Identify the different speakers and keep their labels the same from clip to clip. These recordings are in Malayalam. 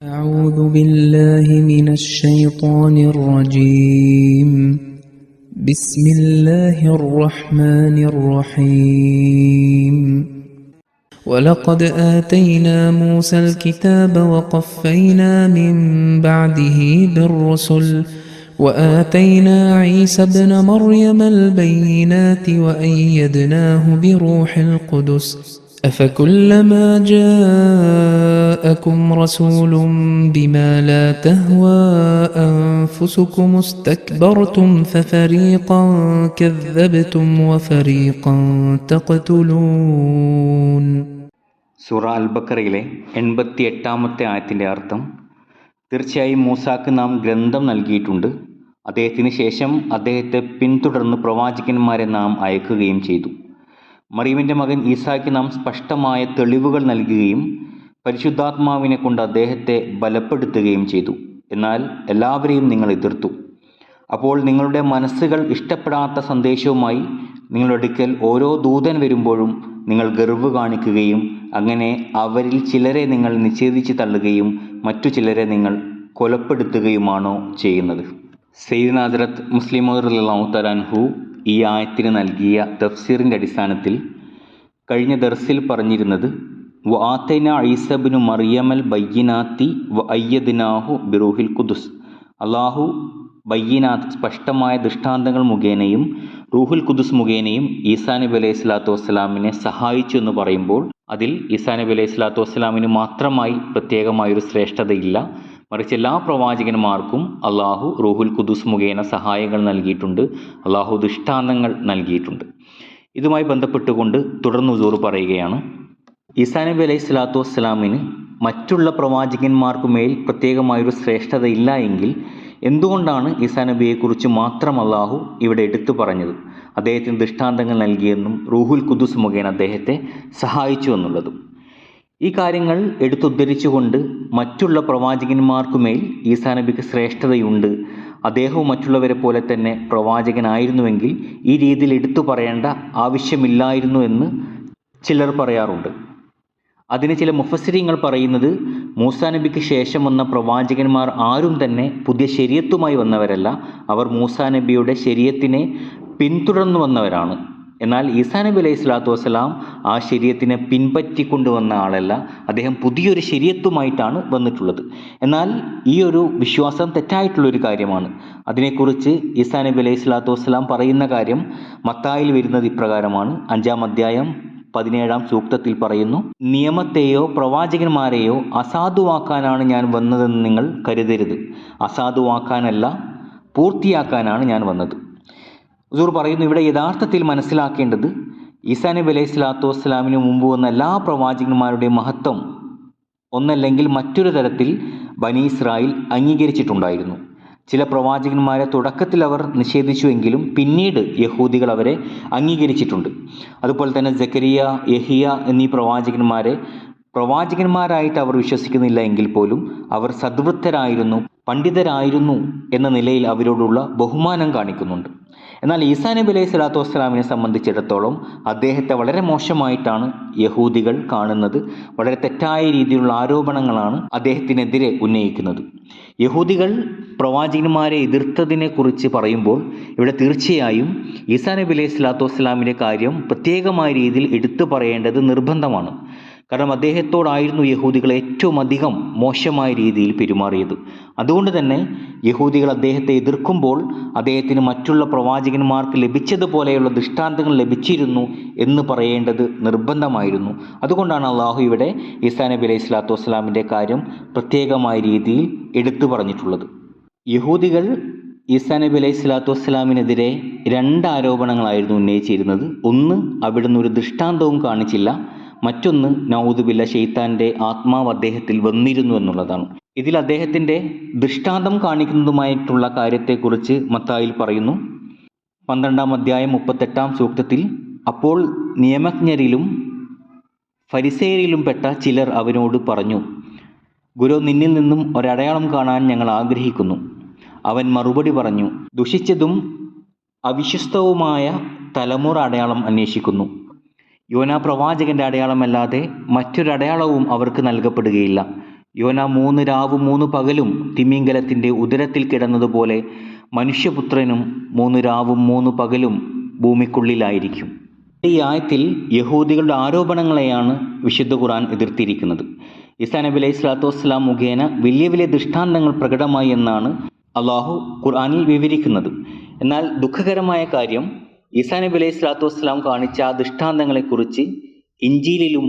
Speaker 1: أعوذ بالله من الشيطان الرجيم. بسم الله الرحمن الرحيم. ولقد آتينا موسى الكتاب وقفينا من بعده بالرسل وآتينا عيسى ابن مريم البينات وأيدناه بروح القدس أفكلما جاءكم رسول بما لا تهوى أنفسكم استكبرتم ففريقا كذبتم وفريقا تقتلون.
Speaker 2: സൂറ അൽ ബക്കറയിലെ 88-ാമത്തെ ആയത്തിൻ്റെ അർത്ഥം, തീർച്ചയായും മൂസാക്ക് നാം ഗ്രന്ഥം നൽകിയിട്ടുണ്ട്. അദ്ദേഹത്തിന് ശേഷം അദ്ദേഹത്തെ പിന്തുടർന്ന് പ്രവാചകന്മാരെ നാം അയക്കുകയും ചെയ്തു. മറിയമിൻ്റെ മകൻ ഈസായ്ക്ക് നാം സ്പഷ്ടമായ തെളിവുകൾ നൽകുകയും പരിശുദ്ധാത്മാവിനെ കൊണ്ട് അദ്ദേഹത്തെ ബലപ്പെടുത്തുകയും ചെയ്തു. എന്നാൽ എല്ലാവരെയും നിങ്ങൾ എതിർത്തു. അപ്പോൾ നിങ്ങളുടെ മനസ്സുകൾ ഇഷ്ടപ്പെടാത്ത സന്ദേശവുമായി നിങ്ങളുടെ അടുക്കൽ ഓരോ ദൂതൻ വരുമ്പോഴും നിങ്ങൾ ഗർവ് കാണിക്കുകയും അങ്ങനെ അവരിൽ ചിലരെ നിങ്ങൾ നിഷേധിച്ച് തള്ളുകയും മറ്റു ചിലരെ നിങ്ങൾ കൊലപ്പെടുത്തുകയുമാണോ ചെയ്യുന്നത്? സയ്യിദ്ന ഹദ്റത്ത് മുസ്ലിം റളിയല്ലാഹു തആല അൻഹു ഈ ആയത്തിന് നൽകിയ തഫ്സീറിൻ്റെ അടിസ്ഥാനത്തിൽ കഴിഞ്ഞ ദർസിൽ പറഞ്ഞിരുന്നത്, വആതൈന ഈസ ഇബ്നു മറിയമൽ ബയ്യിനാത്തി വഅയ്യദ്നാഹു ബിറൂഹിൽ ഖുദുസ്. അല്ലാഹു ബയ്യിനാത്ത് സ്പഷ്ടമായ ദൃഷ്ടാന്തങ്ങൾ മുഖേനയും റൂഹുൽ ഖുദുസ് മുഖേനയും ഈസാ നബി അലൈഹി സ്വലാത്തു വസ്സലാമിനെ സഹായിച്ചു എന്ന് പറയുമ്പോൾ അതിൽ ഈസാ നബി അലൈഹി സ്വലാത്തു വസ്സലാമിന് മാത്രമായി പ്രത്യേകമായൊരു ശ്രേഷ്ഠതയില്ല. മറിച്ച് എല്ലാ പ്രവാചകന്മാർക്കും അള്ളാഹു റൂഹുൽ ഖുദുസ് മുഖേന സഹായങ്ങൾ നൽകിയിട്ടുണ്ട്, അള്ളാഹു ദൃഷ്ടാന്തങ്ങൾ നൽകിയിട്ടുണ്ട്. ഇതുമായി ബന്ധപ്പെട്ടുകൊണ്ട് തുടർന്ന് ഹുസൂർ പറയുകയാണ്, ഈസാ നബി അലൈഹി സ്വലാത്തു വസ്സലാമിന് മറ്റുള്ള പ്രവാചകന്മാർക്കുമേൽ പ്രത്യേകമായൊരു ശ്രേഷ്ഠതയില്ല എങ്കിൽ എന്തുകൊണ്ടാണ് ഈസാ നബിയെക്കുറിച്ച് മാത്രം അള്ളാഹു ഇവിടെ എടുത്തു പറഞ്ഞത്? അദ്ദേഹത്തിന് ദൃഷ്ടാന്തങ്ങൾ നൽകിയെന്നും റൂഹുൽ ഖുദുസ് മുഖേന അദ്ദേഹത്തെ സഹായിച്ചു എന്നുള്ളതും. ഈ കാര്യങ്ങൾ എടുത്തുദ്ധരിച്ചുകൊണ്ട് മറ്റുള്ള പ്രവാചകന്മാർക്കുമേൽ ഈസാ നബിക്ക് ശ്രേഷ്ഠതയുണ്ട്, അദ്ദേഹവും മറ്റുള്ളവരെ പോലെ തന്നെ പ്രവാചകനായിരുന്നുവെങ്കിൽ ഈ രീതിയിൽ എടുത്തു പറയേണ്ട ആവശ്യമില്ലായിരുന്നു എന്ന് ചിലർ പറയാറുണ്ട്. അതിന് ചില മുഫസ്സിരീങ്ങൾ പറയുന്നത്, മൂസാ നബിക്ക് ശേഷം വന്ന പ്രവാചകന്മാർ ആരും തന്നെ പുതിയ ശരീഅത്തുമായി വന്നവരല്ല, അവർ മൂസാ നബിയുടെ ശരീഅത്തിനെ പിന്തുടർന്നു വന്നവരാണ്. എന്നാൽ ഈസാ നബി അലൈഹി സ്വലാത്തു വസ്സലാം ആ ശരീഅത്തിനെ പിൻപറ്റിക്കൊണ്ടുവന്ന ആളല്ല, അദ്ദേഹം പുതിയൊരു ശരീഅത്തുമായിട്ടാണ് വന്നിട്ടുള്ളത്. എന്നാൽ ഈ ഒരു വിശ്വാസം തെറ്റായിട്ടുള്ളൊരു കാര്യമാണ്. അതിനെക്കുറിച്ച് ഈസാ നബി അലൈഹി സ്വലാത്തു വസ്സലാം പറയുന്ന കാര്യം മത്തായിൽ വരുന്നത് ഇപ്രകാരമാണ്. 5-ാം അധ്യായം 17-ാം സൂക്തത്തിൽ പറയുന്നു, നിയമത്തെയോ പ്രവാചകന്മാരെയോ അസാധുവാക്കാനാണ് ഞാൻ വന്നതെന്ന് നിങ്ങൾ കരുതരുത്. അസാധുവാക്കാനല്ല, പൂർത്തിയാക്കാനാണ് ഞാൻ വന്നത്. ഹുസൂർ പറയുന്നു, ഇവിടെ യഥാർത്ഥത്തിൽ മനസ്സിലാക്കേണ്ടത് ഈസാ നബി അലൈഹി സ്വലാത്തു വസ്സലാമിന് മുമ്പ് വന്ന എല്ലാ പ്രവാചകന്മാരുടെയും മഹത്വം ഒന്നല്ലെങ്കിൽ മറ്റൊരു തരത്തിൽ ബനി ഇസ്രായേൽ അംഗീകരിച്ചിട്ടുണ്ടായിരുന്നു. ചില പ്രവാചകന്മാരെ തുടക്കത്തിൽ അവർ നിഷേധിച്ചുവെങ്കിലും പിന്നീട് യഹൂദികൾ അവരെ അംഗീകരിച്ചിട്ടുണ്ട്. അതുപോലെ തന്നെ സക്കരിയ, യഹിയ എന്നീ പ്രവാചകന്മാരായിട്ട് അവർ വിശ്വസിക്കുന്നില്ല എങ്കിൽ പോലും അവർ സദ്വൃത്തരായിരുന്നു, പണ്ഡിതരായിരുന്നു എന്ന നിലയിൽ അവരോടുള്ള ബഹുമാനം കാണിക്കുന്നുണ്ട്. എന്നാൽ ഈസാ നബി അലൈഹി സ്വലാത്തു വസ്സലാമിനെ സംബന്ധിച്ചിടത്തോളം അദ്ദേഹത്തെ വളരെ മോശമായിട്ടാണ് യഹൂദികൾ കാണുന്നത്. വളരെ തെറ്റായ രീതിയിലുള്ള ആരോപണങ്ങളാണ് അദ്ദേഹത്തിനെതിരെ ഉന്നയിക്കുന്നത്. യഹൂദികൾ പ്രവാചകന്മാരെ എതിർത്തതിനെ കുറിച്ച് പറയുമ്പോൾ ഇവിടെ തീർച്ചയായും ഈസാ നബി അലൈഹി സ്വലാത്തു വസ്സലാമിൻ്റെ കാര്യം പ്രത്യേകമായ രീതിയിൽ എടുത്തു പറയേണ്ടത് നിർബന്ധമാണ്. കാരണം അദ്ദേഹത്തോടായിരുന്നു യഹൂദികൾ ഏറ്റവും അധികം മോശമായ രീതിയിൽ പെരുമാറിയത്. അതുകൊണ്ട് തന്നെ യഹൂദികൾ അദ്ദേഹത്തെ എതിർക്കുമ്പോൾ അദ്ദേഹത്തിന് മറ്റുള്ള പ്രവാചകന്മാർക്ക് ലഭിച്ചതുപോലെയുള്ള ദൃഷ്ടാന്തങ്ങൾ ലഭിച്ചിരുന്നു എന്ന് പറയേണ്ടത് നിർബന്ധമായിരുന്നു. അതുകൊണ്ടാണ് അള്ളാഹു ഇവിടെ ഈസാ നബി അലൈഹി സ്വലാത്തു വസ്സലാമിൻ്റെ കാര്യം പ്രത്യേകമായ രീതിയിൽ എടുത്തു പറഞ്ഞിട്ടുള്ളത്. യഹൂദികൾ ഈസാ നബി അലൈഹി സ്വലാത്തു വസ്സലാമിനെതിരെ 2 ആരോപണങ്ങളായിരുന്നു ഉന്നയിച്ചിരുന്നത്. ഒന്ന്, അവിടുന്ന് ഒരു ദൃഷ്ടാന്തവും കാണിച്ചില്ല. മറ്റൊന്ന്, നഊദു ബില്ലാഹ്, ശൈത്താൻ്റെ ആത്മാവ് അദ്ദേഹത്തിൽ വന്നിരുന്നു എന്നുള്ളതാണ്. ഇതിൽ അദ്ദേഹത്തിൻ്റെ ദൃഷ്ടാന്തം കാണിക്കുന്നതുമായിട്ടുള്ള കാര്യത്തെക്കുറിച്ച് മത്തായിൽ പറയുന്നു. 12-ാം അധ്യായം 38-ാം സൂക്തത്തിൽ, അപ്പോൾ നിയമജ്ഞരിലും ഫരിസേയരിലും പെട്ട ചിലർ അവനോട് പറഞ്ഞു, ഗുരു, നിന്നിൽ നിന്നും ഒരടയാളം കാണാൻ ഞങ്ങൾ ആഗ്രഹിക്കുന്നു. അവൻ മറുപടി പറഞ്ഞു, ദുഷിച്ചതും അവിശ്വസ്തവുമായ തലമുറ അടയാളം അന്വേഷിക്കുന്നു. യോനാ പ്രവാചകന്റെ അടയാളമല്ലാതെ മറ്റൊരടയാളവും അവർക്ക് നൽകപ്പെടുകയില്ല. യോന 3 രാവും 3 പകലും തിമിംഗലത്തിൻ്റെ ഉദരത്തിൽ കിടന്നതുപോലെ മനുഷ്യപുത്രനും 3 രാവും 3 പകലും ഭൂമിക്കുള്ളിലായിരിക്കും. ഈ ആയത്തിൽ യഹൂദികളുടെ ആരോപണങ്ങളെയാണ് വിശുദ്ധ ഖുർആൻ എതിർത്തിരിക്കുന്നത്. ഈസാ നബി അലൈഹി സ്വലാത്തു വസ്സലാം മുഖേന വലിയ വലിയ ദൃഷ്ടാന്തങ്ങൾ പ്രകടമായി എന്നാണ് അള്ളാഹു ഖുർആനിൽ വിവരിക്കുന്നത്. എന്നാൽ ദുഃഖകരമായ കാര്യം, ഈസാ നബി അലൈഹി സ്വലാത്തു വസ്സലാം കാണിച്ച ആ ദൃഷ്ടാന്തങ്ങളെക്കുറിച്ച് ഇഞ്ചീലിലും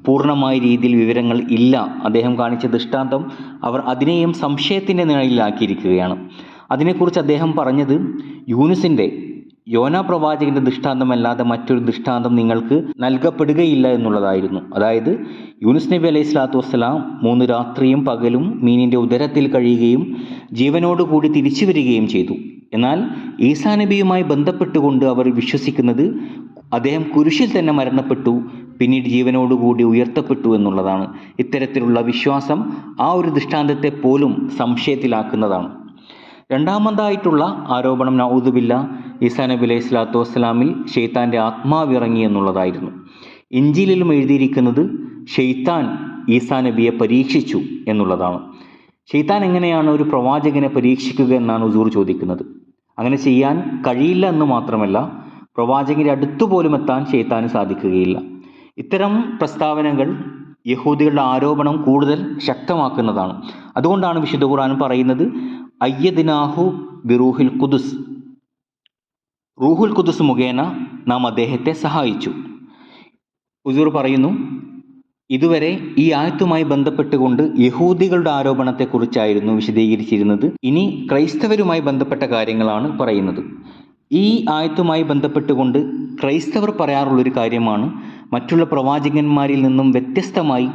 Speaker 2: പൂർണ്ണമായ രീതിയിൽ വിവരങ്ങൾ ഇല്ല. അദ്ദേഹം കാണിച്ച ദൃഷ്ടാന്തം അവർ അതിനെയും സംശയത്തിൻ്റെ നിഴലിലാക്കിയിരിക്കുകയാണ്. അതിനെക്കുറിച്ച് അദ്ദേഹം പറഞ്ഞത് യോനാ പ്രവാചകന്റെ ദൃഷ്ടാന്തമല്ലാതെ മറ്റൊരു ദൃഷ്ടാന്തം നിങ്ങൾക്ക് നൽകപ്പെടുകയില്ല എന്നുള്ളതായിരുന്നു. അതായത് യൂനുസ് നബി അലൈഹി സ്വലാത്തു വസ്സലാം 3 രാത്രിയും പകലും മീനിൻ്റെ ഉദരത്തിൽ കഴിയുകയും ജീവനോടുകൂടി തിരിച്ചു വരികയും ചെയ്തു. എന്നാൽ ഈസാ നബിയുമായി ബന്ധപ്പെട്ടുകൊണ്ട് അവർ വിശ്വസിക്കുന്നത് അദ്ദേഹം കുരിശിൽ തന്നെ മരണപ്പെട്ടു, പിന്നീട് ജീവനോടുകൂടി ഉയർത്തപ്പെട്ടു എന്നുള്ളതാണ്. ഇത്തരത്തിലുള്ള വിശ്വാസം ആ ഒരു ദൃഷ്ടാന്തത്തെ പോലും സംശയത്തിലാക്കുന്നതാണ്. രണ്ടാമതായിട്ടുള്ള ആരോപണം നഊദുബില്ല, ഈസാ നബി അലൈഹി സ്വലാത്തു വസ്സലാമിൽ ഷെയ്ത്താൻ്റെ ആത്മാവ് ഇറങ്ങി എന്നുള്ളതായിരുന്നു. ഇഞ്ചീലിലും എഴുതിയിരിക്കുന്നത് ഷെയ്ത്താൻ ഈസാ നബിയെ പരീക്ഷിച്ചു എന്നുള്ളതാണ്. ഷെയ്ത്താൻ എങ്ങനെയാണ് ഒരു പ്രവാചകനെ പരീക്ഷിക്കുക എന്നാണ് ഹുസൂർ ചോദിക്കുന്നത്. അങ്ങനെ ചെയ്യാൻ കഴിയില്ല എന്ന് മാത്രമല്ല, പ്രവാചകന്റെ അടുത്തുപോലും എത്താൻ ഷെയ്ത്താന് സാധിക്കുകയില്ല. ഇത്തരം പ്രസ്താവനകൾ യഹൂദികളുടെ ആരോപണം കൂടുതൽ ശക്തമാക്കുന്നതാണ്. അതുകൊണ്ടാണ് വിശുദ്ധ ഖുർആൻ പറയുന്നത് അയ്യദ്നാഹു ബിറൂഹിൽ ഖുദുസ്, റൂഹുൽ ഖുദുസ് മുഖേന നാം അദ്ദേഹത്തെ സഹായിച്ചു. ഹുസൂർ പറയുന്നു, ഇതുവരെ ഈ ആയത്തുമായി ബന്ധപ്പെട്ടുകൊണ്ട് യഹൂദികളുടെ ആരോപണത്തെക്കുറിച്ചായിരുന്നു വിശദീകരിച്ചിരുന്നത്. ഇനി ക്രൈസ്തവരുമായി ബന്ധപ്പെട്ട കാര്യങ്ങളാണ് പറയുന്നത്. ഈ ആയത്തുമായി ബന്ധപ്പെട്ടുകൊണ്ട് ക്രൈസ്തവർ പറയാറുള്ളൊരു കാര്യമാണ്, മറ്റുള്ള പ്രവാചകന്മാരിൽ നിന്നും വ്യത്യസ്തമായി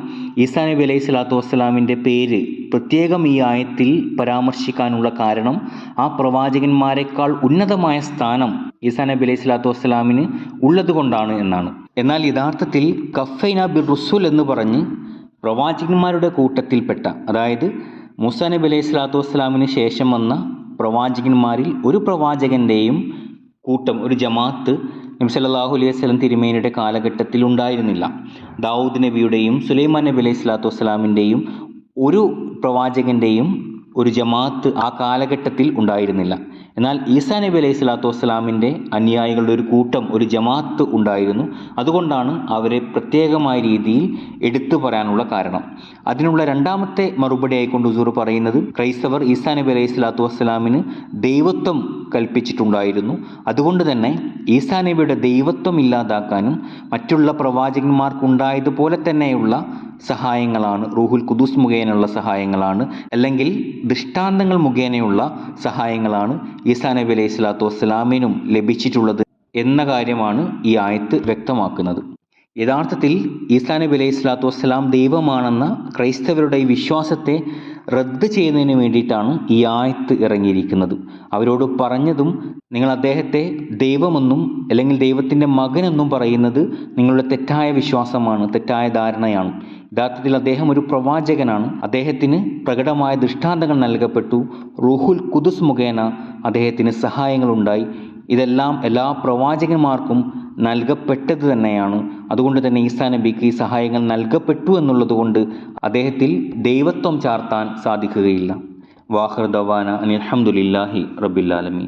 Speaker 2: ഈസാ നബി അലൈഹി സ്വലാത്തു വസ്സലാമിൻ്റെ പേര് പ്രത്യേകം ഈ ആയത്തിൽ പരാമർശിക്കാനുള്ള കാരണം ആ പ്രവാചകന്മാരെക്കാൾ ഉന്നതമായ സ്ഥാനം ഈസാ നബി അലൈഹി സ്വലാത്തു വസ്സലാമിന് ഉള്ളതുകൊണ്ടാണ് എന്നാണ്. എന്നാൽ യഥാർത്ഥത്തിൽ കഫൈന ബിർ റുസുൽ എന്ന് പറഞ്ഞ് പ്രവാചകന്മാരുടെ കൂട്ടത്തിൽപ്പെട്ട, അതായത് മൂസാ നബി അലൈഹി സ്വലാത്തു വസ്സലാമിന് ശേഷം വന്ന പ്രവാചകന്മാരിൽ ഒരു പ്രവാചകൻ്റെയും കൂട്ടം, ഒരു ജമാഅത്ത് നബി സല്ലല്ലാഹു അലൈഹി വസല്ലം തിരുമേനിയുടെ കാലഘട്ടത്തിൽ ഉണ്ടായിരുന്നില്ല. ദാവൂദ് നബിയുടെയും സുലൈമാൻ നബി അലൈഹി സ്വലാത്തു വസ്സലാമിൻ്റെയും ഒരു പ്രവാചകൻ്റെയും ഒരു ജമാഅത്ത് ആ കാലഘട്ടത്തിൽ ഉണ്ടായിരുന്നില്ല. എന്നാൽ ഈസാ നബി അലൈഹി സ്വലാത്തു വസ്സലാമിൻ്റെ അനുയായികളുടെ ഒരു കൂട്ടം, ഒരു ജമാഅത്ത് ഉണ്ടായിരുന്നു. അതുകൊണ്ടാണ് അവരെ പ്രത്യേകമായ രീതിയിൽ എടുത്തു പറയാനുള്ള കാരണം. അതിനുള്ള രണ്ടാമത്തെ മറുപടി ആയിക്കൊണ്ട് ഹുസൂർ പറയുന്നത്, ക്രൈസ്തവർ ഈസാ നബി അലൈഹി സ്വലാത്തു വസ്സലാമിന് ദൈവത്വം കൽപ്പിച്ചിട്ടുണ്ടായിരുന്നു. അതുകൊണ്ട് തന്നെ ഈസാ നബിയുടെ ദൈവത്വം ഇല്ലാതാക്കാനും മറ്റുള്ള പ്രവാചകന്മാർക്കുണ്ടായതുപോലെ തന്നെയുള്ള സഹായങ്ങളാണ്, റൂഹുൽ ഖുദൂസ് മുഖേനയുള്ള സഹായങ്ങളാണ്, അല്ലെങ്കിൽ ദൃഷ്ടാന്തങ്ങൾ മുഖേനയുള്ള സഹായങ്ങളാണ് ഈസാ നബി അലൈഹി സ്വലാത്തു വസ്സലാമിനും ലഭിച്ചിട്ടുള്ളത് എന്ന കാര്യമാണ് ഈ ആയത്ത് വ്യക്തമാക്കുന്നത്. യഥാർത്ഥത്തിൽ ഈസാ നബി അലൈഹി സ്വലാത്തു വസ്സലാം ദൈവമാണെന്ന ക്രൈസ്തവരുടെ ഈ വിശ്വാസത്തെ റദ്ദ് ചെയ്യുന്നതിന് വേണ്ടിയിട്ടാണ് ഈ ആയത്ത് ഇറങ്ങിയിരിക്കുന്നത്. അവരോട് പറഞ്ഞതും, നിങ്ങൾ അദ്ദേഹത്തെ ദൈവമെന്നും അല്ലെങ്കിൽ ദൈവത്തിൻ്റെ മകനെന്നും പറയുന്നത് നിങ്ങളുടെ തെറ്റായ വിശ്വാസമാണ്, തെറ്റായ ധാരണയാണ്. യഥാർത്ഥത്തിൽ അദ്ദേഹം ഒരു പ്രവാചകനാണ്. അദ്ദേഹത്തിന് പ്രകടമായ ദൃഷ്ടാന്തങ്ങൾ നൽകപ്പെട്ടു. റൂഹുൽ ഖുദുസ് മുഖേന അദ്ദേഹത്തിന് സഹായങ്ങളുണ്ടായി. ഇതെല്ലാം എല്ലാ പ്രവാചകന്മാർക്കും നൽകപ്പെട്ടത് തന്നെയാണ്. അതുകൊണ്ട് തന്നെ ഈസാ നബിക്ക് ഈ സഹായങ്ങൾ നൽകപ്പെട്ടു എന്നുള്ളതുകൊണ്ട് അദ്ദേഹത്തിൽ ദൈവത്വം ചാർത്താൻ സാധിക്കുകയില്ല. വാഖിർ ദവാന അനിൽ ഹംദുലില്ലാഹി റബ്ബിൽ ആലമീൻ.